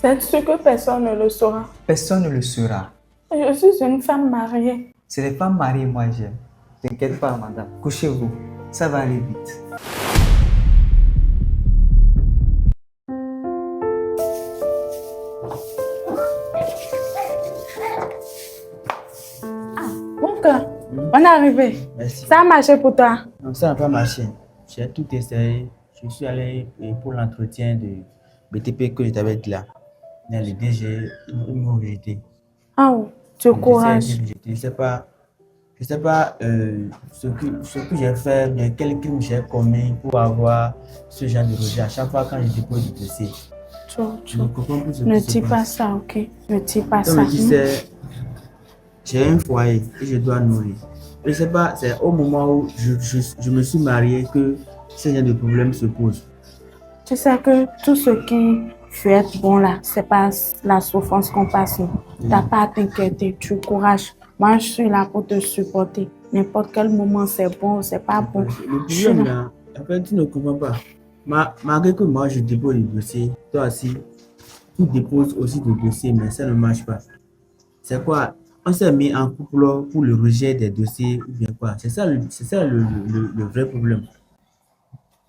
C'est sûr que personne ne le saura. Personne ne le saura. Je suis une femme mariée. C'est les femmes mariées, moi j'aime. T'inquiète pas, madame. Couchez-vous. Ça va aller vite. Mon cœur, on est arrivé. Merci. Ça a marché pour toi? Non, ça n'a pas marché. J'ai tout essayé. Je suis allé pour l'entretien de BTP que je t'avais dit là. Mais les DG, ils m'ont rejeté. Ah oui, tu Donc, courage. Je ne sais pas, ce que j'ai fait, mais quel crime j'ai commis pour avoir ce genre de rejet à chaque fois quand je dépose du dossier. Je ne comprends plus ce Ne qui se dis pas passe. ça, ok? Ne dis pas Comme ça. je disais, j'ai un foyer et je dois nourrir. Je ne sais pas, c'est au moment où je me suis marié que ce genre de problème se pose. Tu sais que tout ce qui fait être bon là, c'est pas la souffrance qu'on passe. T'as pas à t'inquiéter, tu courage. Moi, je suis là pour te supporter. N'importe quel moment, c'est bon, c'est pas bon. Le problème là, en fait, tu ne comprends pas. Malgré que moi je dépose le dossier, toi aussi, tu déposes aussi le dossier, mais ça ne marche pas. C'est quoi? On s'est mis en couple pour le rejet des dossiers ou bien quoi? C'est ça le vrai problème.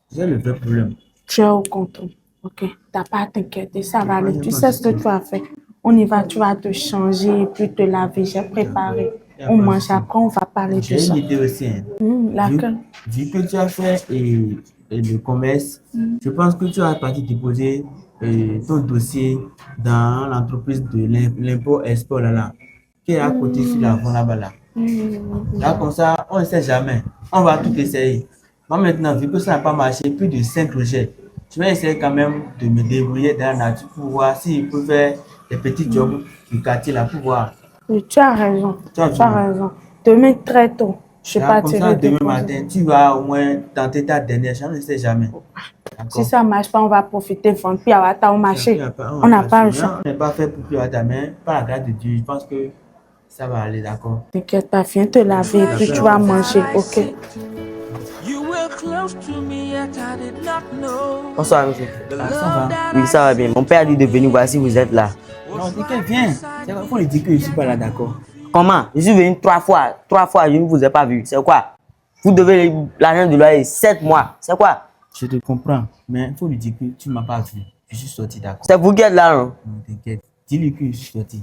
C'est ça le vrai problème. Tu es au contrôle, ok? T'as pas à t'inquiéter, ça va aller. Ouais, Tu pas sais ce que de souci. tu as fait. On y va, tu vas te changer, puis te laver. J'ai préparé. Y a On pas de mange souci. après, on va parler de J'ai ça. une idée aussi. Hein. Laquelle? Vu que tu as fait le commerce, je pense que tu as parti déposer ton dossier dans l'entreprise de l'import-export là, qui est à côté sur l'avant là-bas là. Là, comme ça, on ne sait jamais. On va tout essayer. Moi maintenant, vu que ça n'a pas marché, plus de 5 rejets, je vais essayer quand même de me débrouiller dans la nature pour voir s'il peut faire des petits jobs du quartier là pour voir. Oui, tu as raison. Tu as Tu as vu? raison. Demain, très tôt, je Là, comme ça, partirai demain déposer. matin, tu vas au moins tenter ta dernière chance, on ne sait jamais. Si D'accord? ça ne marche pas, on va profiter vendre puis au marché. On On n'a pas le choix. On n'est pas fait pour plus ta main. Par la grâce de Dieu, je pense que ça va aller, d'accord? T'inquiète pas, viens te laver et puis tu vas manger, ok? Bonsoir, monsieur. Ah, ça va. Oui, ça va bien. Mon père a dit de venir voir si vous êtes là. Non, t'inquiète, viens. Il faut lui dire que je ne suis pas là, d'accord? Comment? Je suis venu 3 fois. 3 fois, je ne vous ai pas vu. C'est quoi? Vous devez l'argent de loyer 7 mois. C'est quoi? Je te comprends, mais il faut lui dire que tu ne m'as pas vu. Je suis sorti, d'accord? C'est vous qui êtes là, non? Non, t'inquiète. Dis-lui que je suis sorti.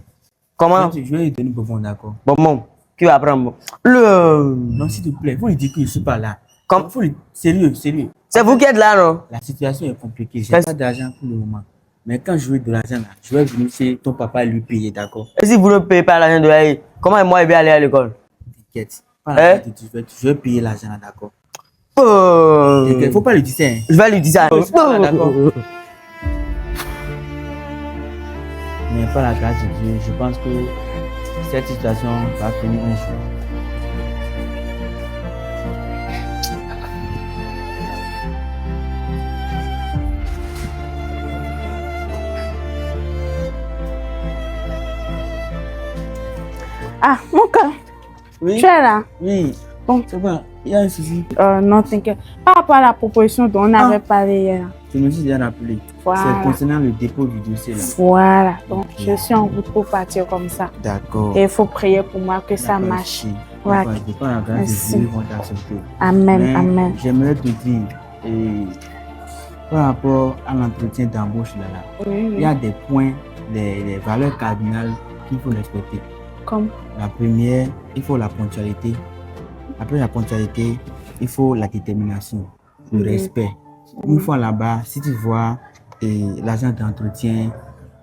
Comment? Je vais lui donner pour bon, d'accord? Bon, qui va prendre? Non, s'il te plaît, il faut lui dire que je ne suis pas là. Comme? Sérieux. C'est vous qui êtes là, non? La situation est compliquée. Je n'ai pas d'argent pour le moment. Mais quand je veux de l'argent, là, je vais venir chez ton papa et lui payer, d'accord? Et si vous ne payez pas l'argent de loyer, comment moi je vais aller à l'école? T'inquiète. Pas la tête, je vais payer l'argent, là, d'accord? Il ne faut pas lui dire ça. Hein. Je vais lui dire ça. Je suis pas là, d'accord? Mais par la grâce de Dieu, je pense que cette situation va finir un jour. Ah, mon cœur, Oui, tu es là? oui. Bon. C'est bon, il y a un souci. Non, t'inquiète. Par rapport à la proposition dont on avait parlé hier. Je me suis déjà rappelé. Voilà. C'est concernant le dépôt du dossier là. Voilà, donc je suis en route pour partir comme ça. D'accord. Et il faut prier pour moi que ça marche. Ouais. Je pas la grâce Merci. de Dieu, ils vont t'accepter. Amen, Mais amen. j'aimerais te dire, par rapport à l'entretien d'embauche là, il y a des points, des valeurs cardinales qu'il faut respecter. Comme? La première, il faut la ponctualité. Après la ponctualité, il faut la détermination, le respect. Une fois là-bas, si tu vois l'agent d'entretien,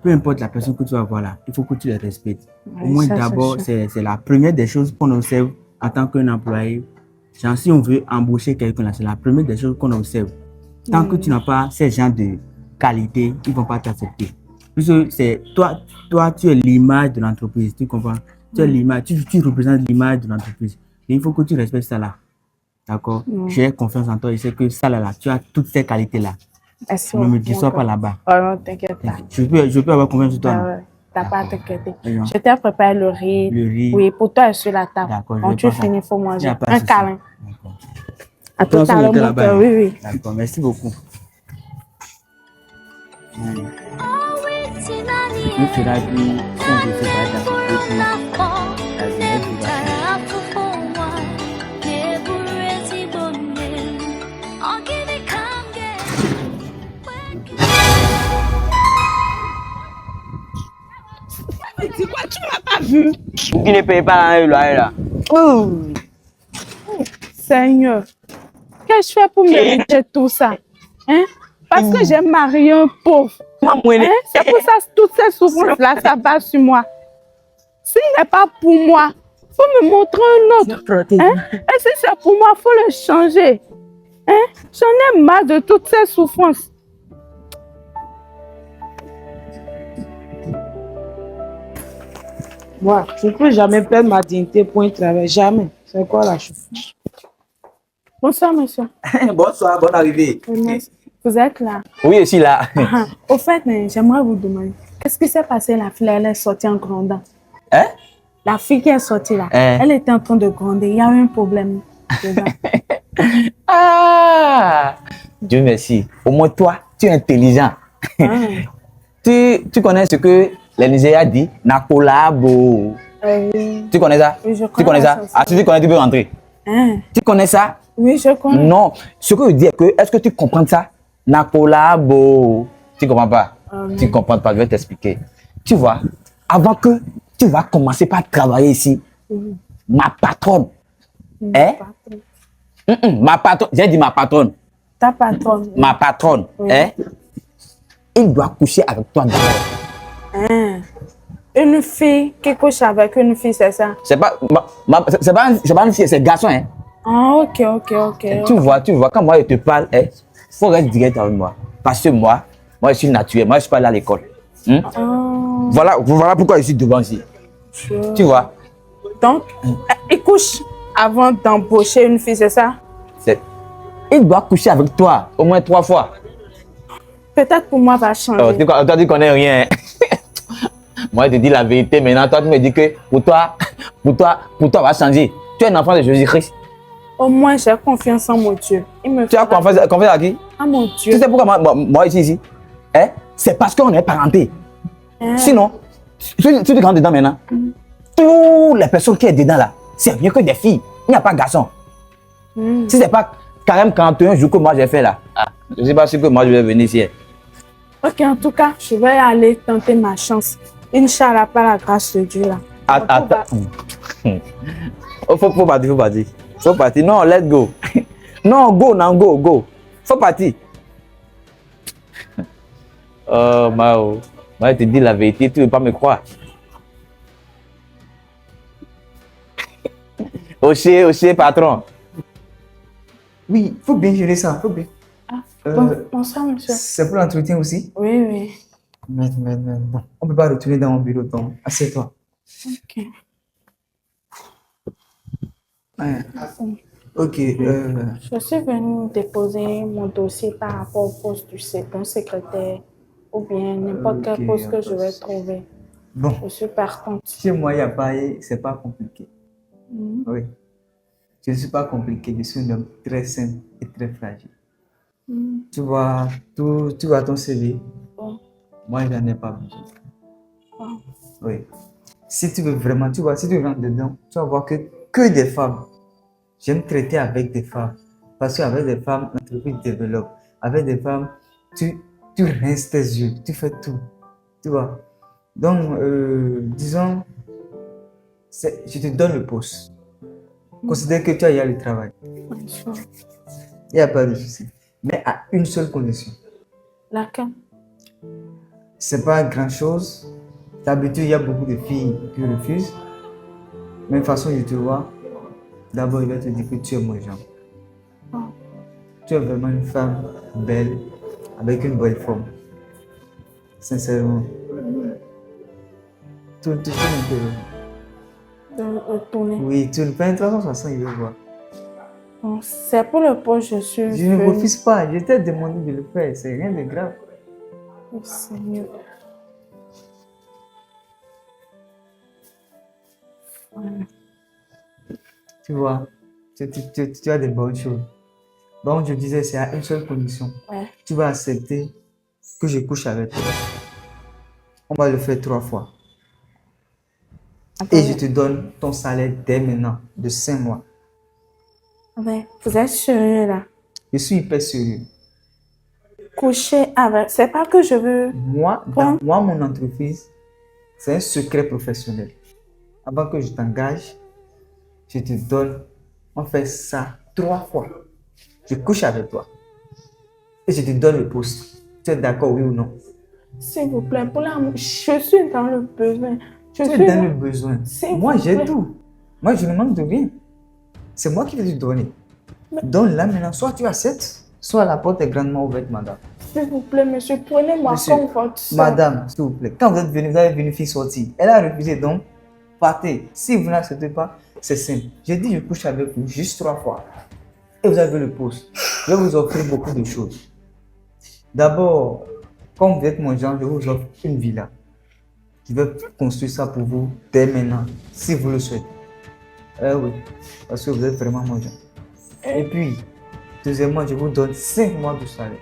peu importe la personne que tu vas voir là, il faut que tu les respectes. Au moins d'abord, c'est la première des choses qu'on observe en tant qu'un employé. Genre, si on veut embaucher quelqu'un là, c'est la première des choses qu'on observe. Tant que tu n'as pas ces gens de qualité, ils ne vont pas t'accepter. Puisque c'est toi, tu es l'image de l'entreprise, tu comprends? Tu es l'image, tu représentes l'image de l'entreprise. Et il faut que tu respectes ça là. D'accord? J'ai confiance en toi, je sais que ça là, tu as toutes ces qualités-là. Ne me déçois pas là-bas. Oh non, t'inquiète pas. Je peux avoir confiance en toi. Ah ouais. T'as pas à t'inquiéter. Non. Je t'ai préparé le riz. Le riz. Oui, pour toi, je suis la table. D'accord, Quand tu finis, il faut Il y manger. a pas de Un souci. câlin. D'accord. À tout à l'heure, mon cœur. Oui, oui. D'accord, merci beaucoup. Il faudra dire si on veut se battre dans ce pays, la jeunesse doit changer. C'est quoi, tu m'as pas vu? Vous qui ne payez pas la loyer là. Seigneur, qu'est-ce que je fais pour mériter tout ça? Hein? Parce que j'ai marié un pauvre. Hein? C'est pour ça que toutes ces souffrances-là, ça va sur moi. S'il n'est pas pour moi, il faut me montrer un autre. Hein? Et si c'est pour moi, il faut le changer. Hein? J'en ai marre de toutes ces souffrances. Moi, je ne peux jamais perdre ma dignité pour un travail. Jamais. C'est quoi la chose? Bonsoir, monsieur. Bonsoir, bonne arrivée. Vous êtes là. Oui, je suis là. Au fait, j'aimerais vous demander, qu'est-ce qui s'est passé? La fille, elle est sortie en grondant. Hein? La fille qui est sortie là, Hein? elle était en train de gronder. Il y a eu un problème dedans. Ah! Dieu merci. Au moins toi, tu es intelligent. Ah. Tu connais ce que les Nigériens disent? Nakolabo. Tu connais ça? Oui, je Tu connais connais ça? ça, Ah, si tu connais, tu peux rentrer. Hein? Tu connais ça? Oui, je connais. Non. Ce que je dis est que, est-ce que tu comprends ça? Nakolabo. Tu comprends pas? Tu comprends pas, je vais t'expliquer. Tu vois, avant que tu vas commencer par travailler ici, ma patronne, hein? Ma patronne, j'ai dit ma patronne, Ta patronne. ma patronne, Oui. hein? Il doit coucher avec toi d'abord. Hein? Une fille qui couche avec une fille, c'est ça? C'est pas, c'est pas une fille, c'est un garçon, hein? Ah, ok. Tu vois, quand moi je te parle, il faut rester direct avec moi. Parce que moi je suis naturel, moi je suis pas allé à l'école. Voilà pourquoi je suis devant ici. Tu vois? Donc, il couche avant d'embaucher une fille, c'est ça? Il doit coucher avec toi au moins 3 fois. Peut-être pour moi, va changer. Toi, tu connais rien. Moi, je te dis la vérité. Maintenant, toi, tu me dis que pour toi, va changer. Tu es un enfant de Jésus-Christ. Au moins, j'ai confiance en mon Dieu. Il me Tu as fera- confiance à qui? Ah, mon Tu Dieu. sais pourquoi moi ici? Hein? C'est parce qu'on est parenté. Hein? Sinon, si tu rentres dedans maintenant, toutes les personnes qui sont dedans là, c'est rien que des filles. Il n'y a pas de garçons. Si c'est pas carrément 41 jours que moi j'ai fait là, je ne sais pas si que moi je vais venir ici. Ok, en tout cas, je vais aller tenter ma chance. Inch'Allah, par la grâce de Dieu là. Attends. Faut partir. Faut partir. Non, let's go. Non, go. Faut partir. Oh, Mao. Moi, je te dis la vérité, tu ne veux pas me croire. Oché, patron. Oui, faut bien gérer ça, faut bien. Bonsoir, monsieur. C'est pour l'entretien aussi? Oui. Mais, bon, on peut pas retourner dans mon bureau, donc assieds-toi. Ok. Ouais. Ok, Je suis venue déposer mon dossier par rapport au poste du secrétaire ou bien n'importe quel Ok, poste que je vais poste. trouver. bon, Je suis partante. chez moi, il n'y a pas, c'est pas compliqué. Mhm. Oui. Je ne suis pas compliqué, je suis un homme très simple et très fragile. Mhm. Tu vois ton CV, Bon. moi, j'en ai pas besoin. Bon. Oui. Si tu veux vraiment, tu vois, si tu rentres dedans, tu vas voir que des femmes. J'aime traiter avec des femmes. Parce qu'avec des femmes, l'entreprise développe. Avec des femmes, tu rinces tes yeux, tu fais tout. Tu vois. Donc, disons, je te donne le poste. Considère que tu as eu le travail. Bonsoir. Il n'y a pas de souci. Mais à une seule condition. Laquelle? C'est pas grand chose. D'habitude, il y a beaucoup de filles qui refusent. Mais de toute façon, je te vois. D'abord, il va te dire que tu es mon genre. Oh. Tu es vraiment une femme belle, avec une belle forme. Sincèrement. Tout m'intéresse. De retourner. Oui, tu le fais un 360, il veut voir. Bon, c'est pour le poste, je suis Je ne venue. refuse pas, je t'ai demandé de le faire, c'est rien de grave. Oh, Seigneur. Voilà. Tu vois, tu as des bonnes choses. Donc, je disais, c'est à une seule condition. Ouais. Tu vas accepter que je couche avec toi. On va le faire 3 fois. Et je te donne ton salaire dès maintenant, de 5 mois. Mais vous êtes sérieux là? Je suis hyper sérieux. Coucher avec. C'est pas que je veux. Moi, mon entreprise, c'est un secret professionnel. Avant que je t'engage, je te donne, on fait ça 3 fois. Je couche avec toi. Et je te donne le poste. Tu es d'accord, oui ou non? S'il vous plaît, pour l'amour, je suis dans le besoin. Tu es dans le besoin. Moi, j'ai tout. Moi, je ne manque de rien. C'est moi qui vais te donner. Donc là, maintenant, soit tu acceptes, soit la porte est grandement ouverte, madame. S'il vous plaît, monsieur, prenez-moi Monsieur, comme votre soeur. Madame, s'il vous plaît, quand vous êtes venu, vous avez vu une fille sortir. Elle a refusé, donc partez. Si vous n'acceptez pas, c'est simple. J'ai dit, je couche avec vous juste 3 fois. Et vous avez le poste. Je vais vous offrir beaucoup de choses. D'abord, comme vous êtes mon genre, je vous offre une villa. Je vais construire ça pour vous dès maintenant, si vous le souhaitez. Oui, parce que vous êtes vraiment mon genre. Et puis, deuxièmement, je vous donne 5 mois de salaire.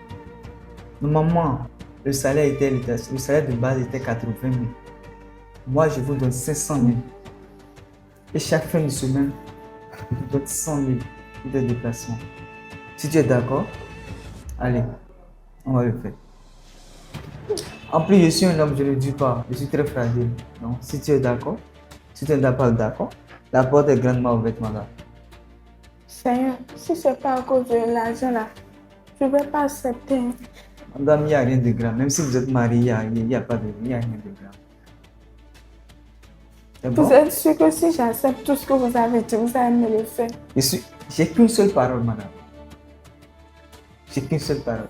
Normalement, le salaire de base était 80 000. Moi, je vous donne 500 000. Et chaque fin de semaine, je vous donne 100 000 de déplacement. Si tu es d'accord, allez, on va le faire. En plus, je suis un homme, je ne dis pas, je suis très fragile. Donc, si tu es d'accord, si tu n'es pas d'accord, la porte est grandement ouverte, madame. Seigneur, si c'est pas à cause de l'argent là, je ne vais pas accepter. Madame, il n'y a rien de grave. Même si vous êtes marié, il n'y a rien de grave. C'est bon? Vous êtes sûr que si j'accepte tout ce que vous avez dit, vous allez me le faire? J'ai qu'une seule parole, madame. J'ai qu'une seule parole.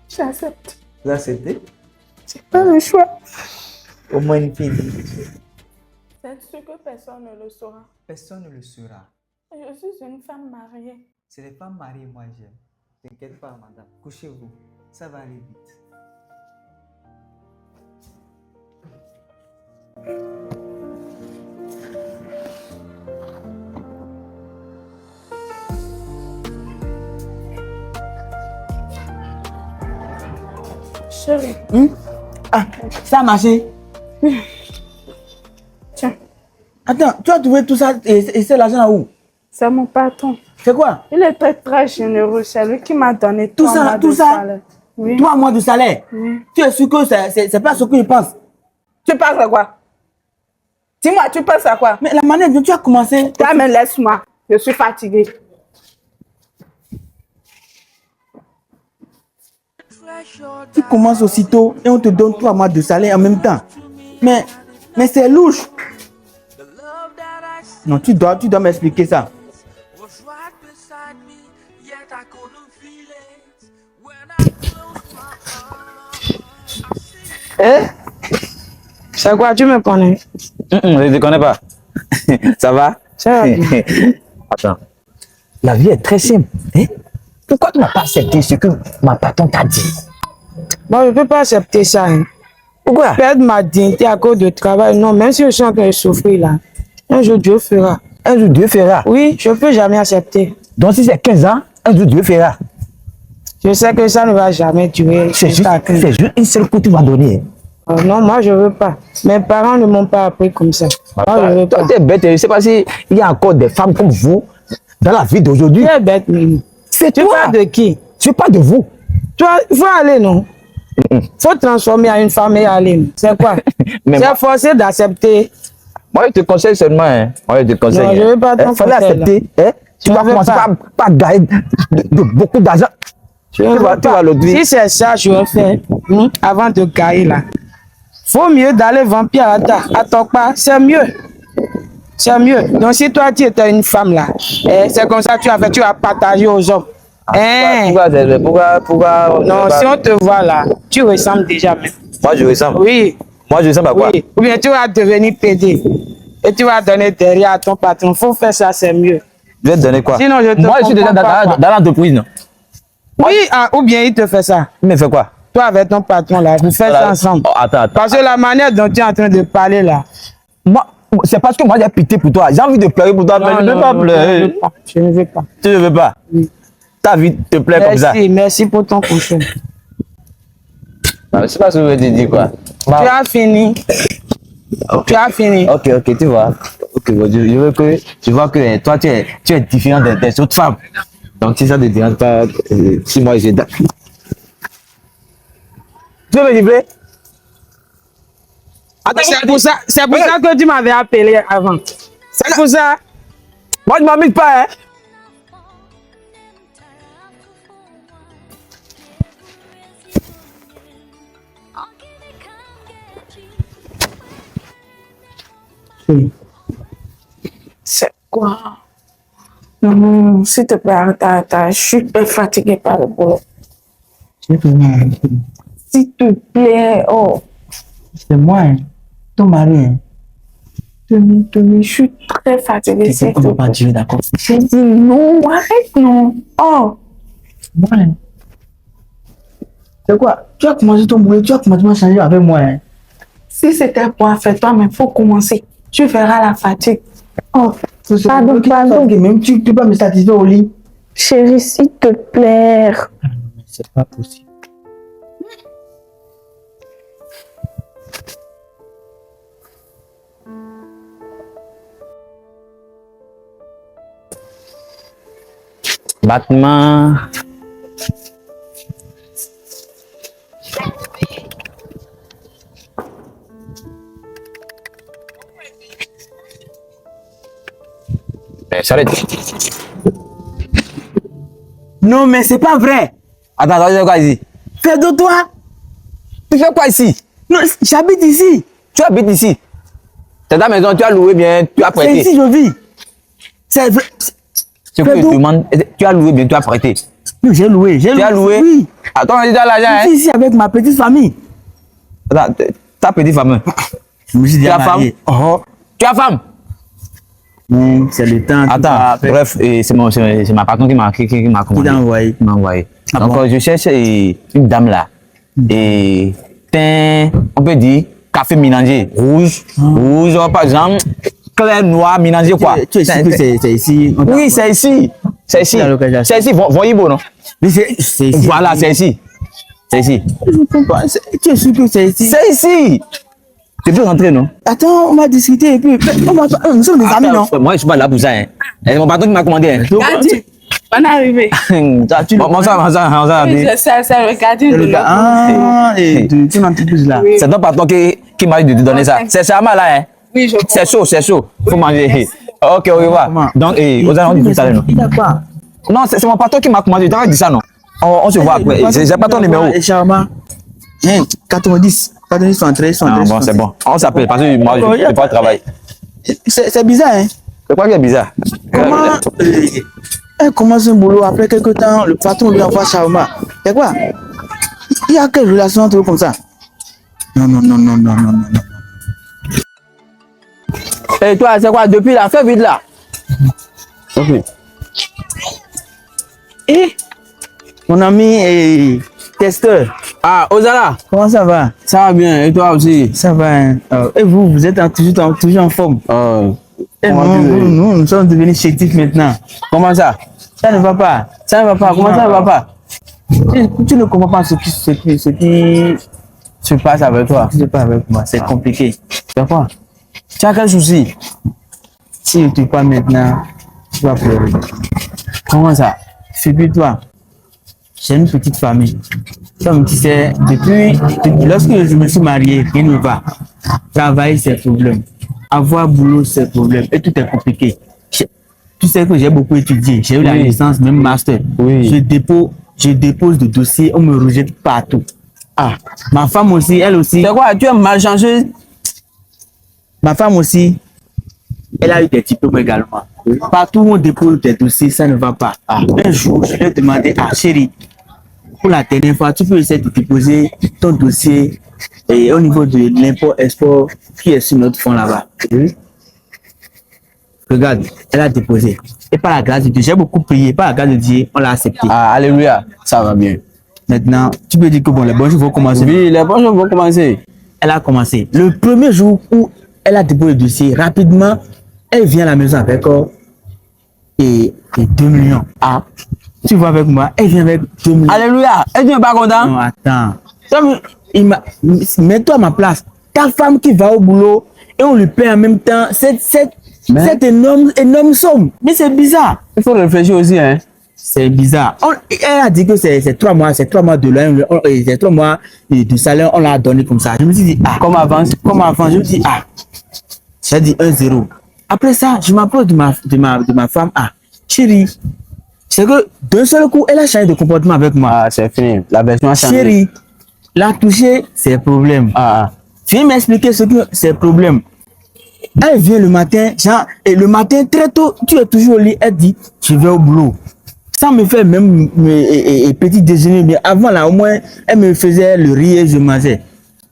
J'accepte. Vous acceptez? C'est pas le choix. Au moins une fille. C'est sûr que personne ne le saura. Personne ne le saura. Je suis une femme mariée. C'est les femmes mariées, moi j'aime. T'inquiète pas, madame. Couchez-vous. Ça va aller vite. Chérie. Ah, ça a marché. Tiens, Attends, tu as trouvé tout ça et c'est l'argent là où? c'est mon patron. C'est quoi? Il était très généreux. C'est lui qui m'a donné Tout 3 ça, mois tout de ça? salaire. Oui. 3 mois de salaire? Oui. Tu es sûr que c'est pas ce que je pense? Tu penses à quoi? Dis-moi, tu penses à quoi? Mais la manière dont tu as commencé. Toi, mais laisse-moi. Je suis fatiguée. Tu commences aussitôt et on te donne 3 mois de salaire en même temps. Mais c'est louche. Non, tu dois m'expliquer ça. Eh? C'est quoi, tu me connais? Je ne te connais pas. Ça va? Ça va bien. Attends. La vie est très simple. Hein? Pourquoi tu n'as pas accepté ce que ma patron t'a dit? Moi, je ne peux pas accepter ça. Hein. Pourquoi? Perdre ma dignité à cause de travail, non, même si je suis en train de souffrir là. Un jour, Dieu fera. Un jour, Dieu fera. Oui, je ne peux jamais accepter. Donc, si c'est 15 ans, un jour, Dieu fera. Je sais que ça ne va jamais durer. C'est juste une seule coup que tu vas donner. Non, moi, je ne veux pas. Mes parents ne m'ont pas appris comme ça. Moi, je ne veux pas. Toi, tu es bête. Je ne sais pas s'il y a encore des femmes comme vous dans la vie d'aujourd'hui. Tu es bête, Mimi. C'est Tu toi. parles de qui? Je parle de vous. Toi, il faut aller, non? Faut transformer en une femme et aller. C'est quoi? Mais C'est moi- forcé d'accepter. Moi, je te conseille seulement. Hein. Moi, je te conseille. Non, je veux pas ton fallait conseil, accepter. Hein. Tu Je vas veux commencer pas. par gagner de beaucoup d'argent. Je ne veux tu vas pas. le dire. Si c'est ça, je vais faire avant de gailler là. Faut mieux d'aller vampire à ton pas. C'est mieux. C'est mieux. Donc, si toi, tu étais une femme là, c'est comme ça que tu as fait, tu as partagé aux hommes. Hein? Pourquoi Non, si on te voit là, tu ressembles déjà même. Moi, je ressemble. Oui. Moi, je ressemble à quoi? Oui. Ou bien tu vas devenir PD. Et tu vas donner derrière à ton patron. Faut faire ça, c'est mieux. Je vais te donner quoi? Sinon, je te Moi, je suis déjà comprends pas, dans l'entreprise, non? Oui, ou bien il te fait ça. Mais fais quoi? Toi avec ton patron là, vous faites ça ensemble. Oh, attends. Parce que la manière dont tu es en train de parler là. Moi, c'est parce que moi, j'ai pitié pour toi. J'ai envie de pleurer pour toi, mais je ne veux pas pleurer. Je ne veux pas. Tu ne veux pas? Oui. Ta vie te plaît comme ça. Merci pour ton conseil. Je sais pas ce que je veux te dire quoi. Tu as fini. Tu as fini. Ok, tu vois. Ok, bon, je veux que tu vois que toi tu es différent des autres femmes. Donc si ça te dérange pas, si moi j'ai. Tu veux me livrer? Attends, C'est pour ça que tu m'avais appelé avant. C'est pour ça. moi je m'amuse pas, hein. C'est quoi? Non, s'il te plaît, je suis super fatiguée par le boulot. S'il te plaît, oh. C'est moi, hein. Ton mari. Hein. Demi, je suis très fatiguée. C'est qu'on va pas dire, d'accord? J'ai dit non, arrête, non. Oh. Moi, hein. C'est quoi? Tu as commencé ton boulot, tu as commencé à changer avec moi. Hein. Si c'était pour faire toi, mais il faut commencer. Tu verras la fatigue. Oh, pardon. Même tu peux pas me satisfaire au lit. Chérie, s'il te plaît. C'est pas possible. Battement. S'arrête. Non, mais c'est pas vrai. Attends, tu fais quoi ici? Fais de toi. Tu fais quoi ici? Non, j'habite ici. Tu habites ici. C'est ta maison, tu as loué bien, tu as C'est prêté. ici je vis. C'est vrai. Ce que je te demande, tu as loué bien, tu as prêté. Non, j'ai loué. Tu as loué? Oui. Attends, on dit dans l'argent, Je hein? suis ici avec ma petite famille. Attends, ta petite femme. Je me suis Tu déjà as femme? marié. Oh. Tu as femme? C'est le temps. Attends, bref, c'est ma patron qui m'a commandé. t'a envoyé. Qui m'a envoyé. Ah Donc, bon? je cherche une dame là. Et teint, on peut dire, café mélangé. Rouge, par exemple, clair, noir, mélangé quoi. Tu es sûr que c'est ici? On t'a Oui, c'est ici. C'est ici. La localisation. C'est ici. Voyez beau, non? Mais c'est ici. Voilà, c'est ici. C'est ici. Je ne comprends pas. Tu es sûr que c'est ici? C'est ici. Tu peux rentrer, non? Attends, on va discuter et puis nous sommes des amis, non? Moi, je suis pas là pour ça. Hein. C'est mon patron qui m'a commandé. Hein. Gadi, bonne arrivée. Bon, ça. Oui, je sais, c'est le gardien de l'autre. Ah, et de ton entreprise là. Oui. C'est ton patron qui m'a dit de te donner ça. C'est Chama là, hein? Oui, je C'est chaud, c'est chaud. Faut manger. Ok, au revoir. Donc, aux alentours du tout à l'heure, non? Il a quoi? Non, c'est mon patron qui m'a commandé. Tu t'avais dit ça, non? On se voit après. J'ai pas ton numéro. Et Charma. 90, 73, 73. Ah, bon, c'est bon. On s'appelle parce que moi, je ne pas travailler. C'est bizarre, hein? C'est quoi qui est bizarre? Comment elle commence un boulot, après quelques temps, le patron lui envoie Charma. C'est quoi? Il y a quelle relation entre eux comme ça? Non. Et toi, c'est quoi depuis là? Fais vite là. Ok. Et mon ami est testeur. Ah, Ozala, Comment ça va? ça va bien. Et toi aussi? Ça va, hein? Et vous êtes toujours en forme? Et nous sommes devenus chétifs maintenant. Comment ça? Ça ne va pas. Ça ne va pas. Comment ça ne va pas? Tu ne comprends pas ce qui Se passe avec toi. se passe avec moi. C'est compliqué. C'est quoi? Tu as quel souci? Si je ne te parle maintenant, tu vas pleurer. Comment ça? Figure-toi, j'ai une petite famille. Comme tu sais, depuis lorsque je me suis marié, rien ne va. Travail, c'est problème. Avoir boulot, c'est problème. Et tout est compliqué. Tu sais que j'ai beaucoup étudié. J'ai eu la Oui. licence, même master. Oui. Je dépose des dossiers, on me rejette partout. Ah, ma femme aussi, elle aussi. C'est quoi? Tu es malchanceuse? Ma femme aussi, elle a eu des diplômes également. Partout où on dépose des dossiers, ça ne va pas. Un jour, je lui ai demandé, chérie, pour la dernière fois, tu peux essayer de déposer ton dossier et au niveau de l'import-export qui est sur notre fonds là-bas. Regarde, elle a déposé. Et par la grâce de Dieu, j'ai beaucoup prié. Par la grâce de Dieu, on l'a accepté. Ah, alléluia. Ça va bien. Maintenant, tu peux dire que bon, les bons jours vont commencer. Oui, les bons jours vont commencer. Elle a commencé. Le premier jour où elle a déposé le dossier, rapidement, elle vient à la maison avec et 2 millions. Ah, tu vois avec moi, elle vient avec 2 millions. Alléluia. Et tu n'es pas content? Non, attends. Mets-toi à ma place. Ta femme qui va au boulot et on lui paie en même temps cette énorme somme. Mais c'est bizarre. Il faut réfléchir aussi, hein. C'est bizarre. Elle a dit que c'est 3 mois, de loyer, c'est 3 mois de salaire, on l'a donné comme ça. Je me suis dit, comme avant, je me dis, j'ai dit 1-0. Après ça, je m'approche de ma femme, chérie, c'est que d'un seul coup, elle a changé de comportement avec moi. C'est fini. La version a changé. Chérie, la toucher, c'est problème. Viens m'expliquer ce que c'est problème. Elle vient le matin, et le matin, très tôt, tu es toujours au lit, elle dit, je vais au boulot. Sans me faire même petit déjeuner, mais avant là, au moins, elle me faisait le riz et je mangeais.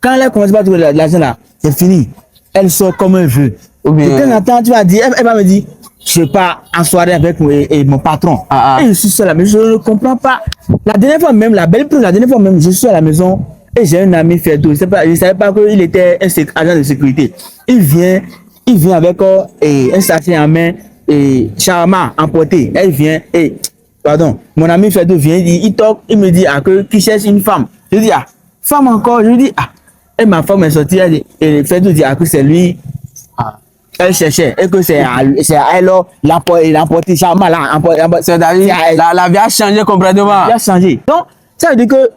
Quand elle a commencé à trouver l'argent là, c'est fini. Elle sort comme elle veut. De temps en temps, tu vas dire, elle va me dire, je pars en soirée avec mon patron. Et je suis seul à la maison, je ne comprends pas. La dernière fois même, je suis à la maison et j'ai un ami Ferdo. Je ne savais pas qu'il était un agent de sécurité. Il vient avec un sachet en main et Charma emporté. Elle vient et, pardon, mon ami Ferdo vient, il me dit qu'il cherche une femme. Je dis, femme encore. Je dis, et ma femme est sortie, et Ferdo dit que c'est lui. Elle cherchait et que c'est à elle l'emporter Charma là. C'est-à-dire la vie a changé complètement. Il a changé. Donc, ça veut dire que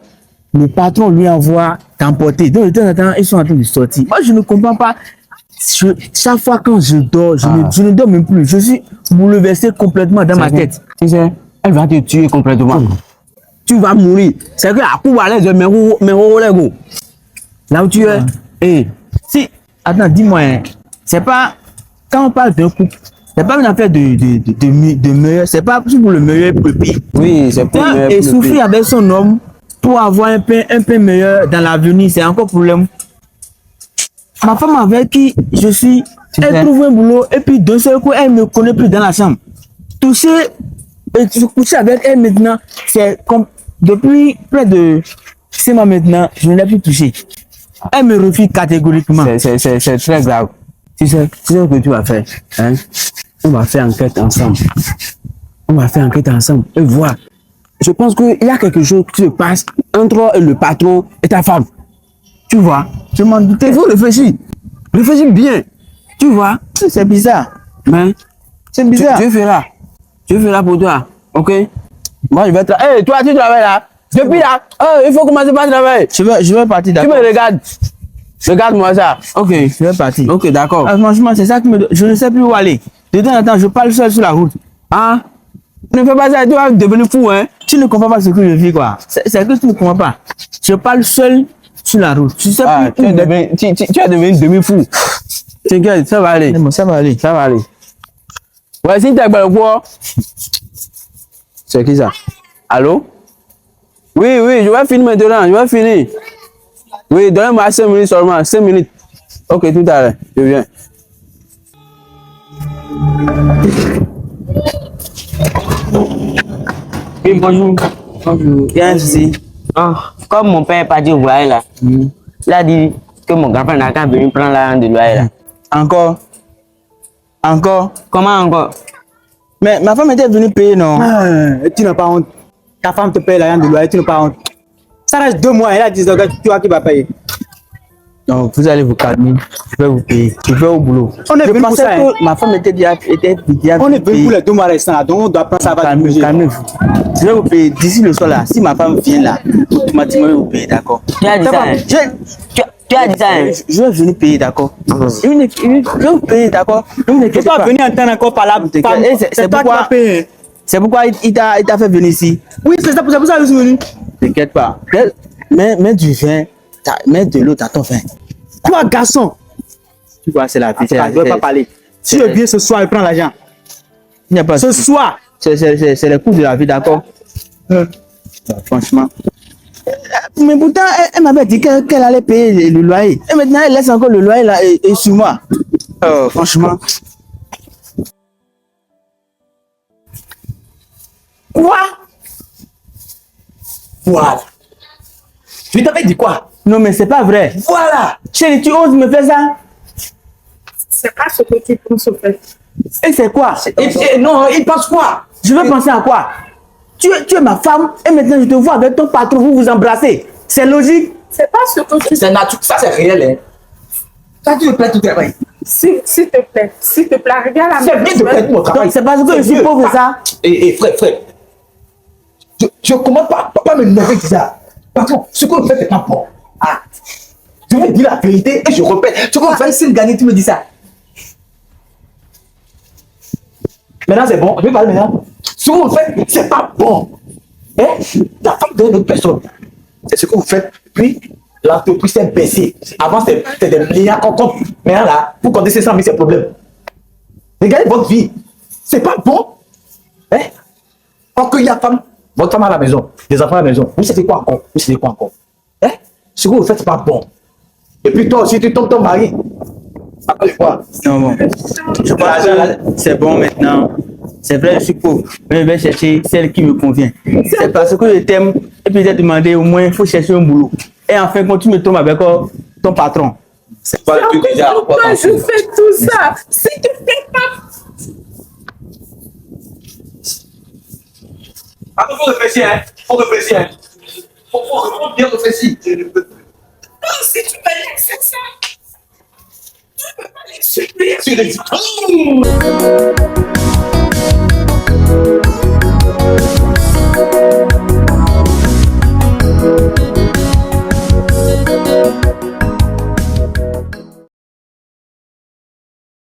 le patron lui envoie t'emporter. Donc, de temps en temps, ils sont en train de sortir. Moi, je ne comprends pas. Chaque fois quand je dors, je ne dors même plus. Je suis bouleversé complètement dans ma tête. Tu sais, elle va te tuer complètement. Tu vas mourir. C'est que à coup à l'aise, mais là où tu es. Et si, attends, dis-moi, c'est pas, quand on parle d'un couple, c'est pas une affaire de meilleur, c'est pas pour le meilleur pour le pire. Oui, c'est pour le meilleur. Et souffrir avec son homme pour avoir un peu meilleur dans l'avenir, c'est encore problème. Ma femme avec qui je suis, elle trouve un boulot et puis d'un seul coup, elle ne me connaît plus dans la chambre. Toucher et coucher avec elle maintenant, c'est comme depuis près de 6 mois maintenant, je ne l'ai plus touché. Elle me refuse catégoriquement. C'est très grave. Tu sais ce que tu vas faire, hein? On va faire enquête ensemble. Et voir. Je pense qu'il y a quelque chose qui se passe entre toi et le patron et ta femme. Tu vois? Je m'en doutais. Il faut réfléchir. Réfléchis bien. Tu vois? C'est bizarre. Mais c'est bizarre. Tu feras pour toi. Ok? Moi, je vais travailler. Hey, toi, tu travailles là. Depuis là, il faut commencer par travailler. Je vais partir, d'accord. Tu me regardes. Regarde-moi ça. Ok, je vais partir. Ok, d'accord. Franchement, c'est ça qui me... Je ne sais plus où aller. De temps en temps, je parle seul sur la route. Ne fais pas ça, tu vas devenir fou, hein. Tu ne comprends pas ce que je vis, quoi. C'est que tu ne comprends pas. Je parle seul sur la route. Tu sais plus où... Tu as devenu demi-fou. T'inquiète, ça va aller. Ça va aller. Ça va aller. Ouais, si t'as pas le quoi. C'est qui ça? Allô? Oui, je vais finir maintenant. Je vais finir. Oui, donnez-moi 5 minutes seulement. 5 minutes. Ok, tout à l'heure. Je viens. Oui, bonjour. Bonjour. Il y a un souci. Comme mon père est parti au voyage là, il a dit que mon grand-père n'a qu'à venir prendre l'argent de loyer là. Encore? Comment encore? Mais ma femme était venue payer, non? Tu n'as pas honte. Ta femme te paye l'argent de loyer, tu n'as pas honte. Ça reste 2 mois, elle a dit, tu vois qui va payer. Non, vous allez vous calmer, je vais vous payer, je vais au boulot. On est venu pour ça, ma femme était déjà on est venu pour les 2 mois restants là, donc on doit prendre ça, va calmez-vous. Je vais vous payer d'ici le soir là, si ma femme vient là, automatiquement je vais vous payer, d'accord. Tu as dit ça, hein? Tu as dit ça, hein? Je vais venir payer, d'accord. Je vais vous payer, d'accord. Ne vous inquiétez pas. Tu vas venir entendre encore par là, c'est toi qui vas payer. C'est pourquoi il t'a fait venir ici. Oui, c'est pour ça que je suis venu. T'inquiète pas. Mets du vin, mets de l'eau dans ton vin. Toi, garçon. Tu vois, c'est la vie. Je ne dois pas parler. Si je viens ce soir, je prends l'argent. Il n'y a pas ce soir. C'est le coût de la vie, d'accord? Franchement. Mais pourtant, elle m'avait dit qu'elle allait payer le loyer. Et maintenant, elle laisse encore le loyer là et sur moi. Franchement. Quoi? Voilà. Je t'avais dit quoi? Non, mais c'est pas vrai. Voilà. Chérie, tu oses me faire ça? C'est pas ce que tu penses au fait. Et c'est quoi? Non, il pense quoi? Je veux penser à quoi? Tu es ma femme et maintenant je te vois avec ton patron, vous vous embrassez. C'est logique? C'est pas ce que tu... C'est naturel, ça c'est réel. Hein. Ça, tu me plais tout travail. S'il te plaît, regarde la C'est bien de plaire tout mon travail. Donc, c'est parce que je suis pauvre, ça. Et frère, je commande pas me nerver de ça. Patron, ce que vous faites n'est pas bon. Ah. Je vais dire la vérité et je répète. Ce que vous faites, c'est gagner, tu me dis ça. Maintenant, c'est bon. Je vais parler maintenant. Ce que vous faites, c'est pas bon. Hein? La femme d'une autre personne. C'est ce que vous faites. Puis, l'entreprise s'est baissée. Avant, c'était des milliards qu'on compte. Maintenant, là, vous comptez 500 000, c'est problème. Regardez votre vie. C'est pas bon. Hein? Or qu'il y a femme, votre femme à la maison, les enfants à la maison. Vous savez quoi encore? Vous savez quoi encore? Hein? Ce que vous faites, c'est pas bon. Et puis toi aussi, tu tombes ton mari. Après quoi? Non, bon. Je pense que c'est bon maintenant. C'est vrai, je suis pauvre. Mais je vais chercher celle qui me convient. C'est parce que je t'aime. Et puis j'ai demandé au moins, il faut chercher un boulot. Et enfin, quand tu me tombes avec ton patron. C'est pas le truc déjà. Pourquoi je fais tout ça? S'il te plaît, pas... Attends, faut réfléchir, hein. Faut réfléchir, hein. Faut bien réfléchir. Non, si tu me laisses ça, tu peux pas les supplier. Tu les dis.